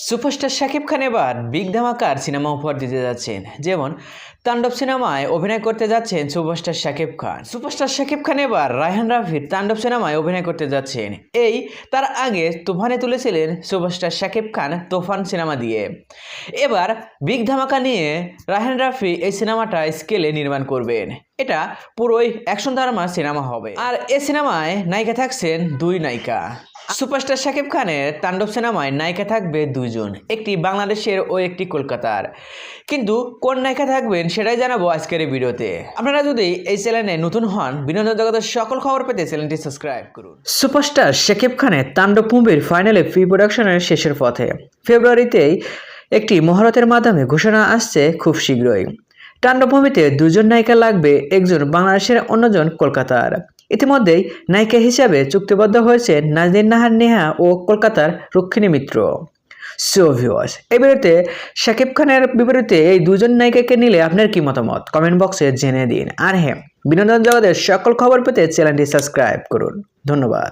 Superstar Shakib Khan এবার big ধামাকার cinema উপহার দিতে যাচ্ছেন। যেমন তাণ্ডব সিনেমায় অভিনয় করতে যাচ্ছেন সুপারস্টার শাকিব খান। সুপারস্টার শাকিব খান এবার রায়হান রাফির তাণ্ডব সিনেমায় অভিনয় করতে যাচ্ছেন। তার আগে তুফানে তুলেছিলেন সুপারস্টার শাকিব খান তুফান সিনেমা দিয়ে। এবার বিগ ধামাকা নিয়ে রায়হান রাফি এই সিনেমাটা স্কেলে নির্মাণ করবেন। এটা পুরোই অ্যাকশন ড্রামা সিনেমা হবে। আর এই সিনেমায় নায়িকা থাকছেন দুই নায়িকা। সুপারস্টার শাকিব খানের তাণ্ডব সিনেমায় নায়িকা থাকবে দুইজন, একটি বাংলাদেশের ও একটি কলকাতার। কিন্তু কোন নায়িকা থাকবেন সেটাই জানাবো আজকের এই ভিডিওতে। আপনারা যদি এই চ্যানেলে নতুন হন, বিনোদন জগতের সকল খবর পেতে চ্যানেলটি সাবস্ক্রাইব করুন। সুপারস্টার শাকিব খানের তাণ্ডব মুভির ফাইনালে প্রি প্রোডাকশনের শেষের পথে। ফেব্রুয়ারিতেই একটি মহরতের মাধ্যমে ঘোষণা আসছে খুব শীঘ্রই। তাণ্ডব মুভিতে দুজন নায়িকা লাগবে, একজন বাংলাদেশের, অন্যজন কলকাতার। ইতিমধ্যেই নায়িকা হিসাবে চুক্তিবদ্ধ হয়েছে নাজনীন নাহার নেহা ও কলকাতার রক্ষিণী মিত্র। সো ভিউয়ার্স, এই ভিডিওতে শাকিব খানের বিপরীতে এই দুজন নায়িকাকে নিলে আপনার কি মতামত কমেন্ট বক্সে জেনে দিন। আর হ্যাঁ, বিনোদন জগতের সকল খবর পেতে চ্যানেলটি সাবস্ক্রাইব করুন। ধন্যবাদ।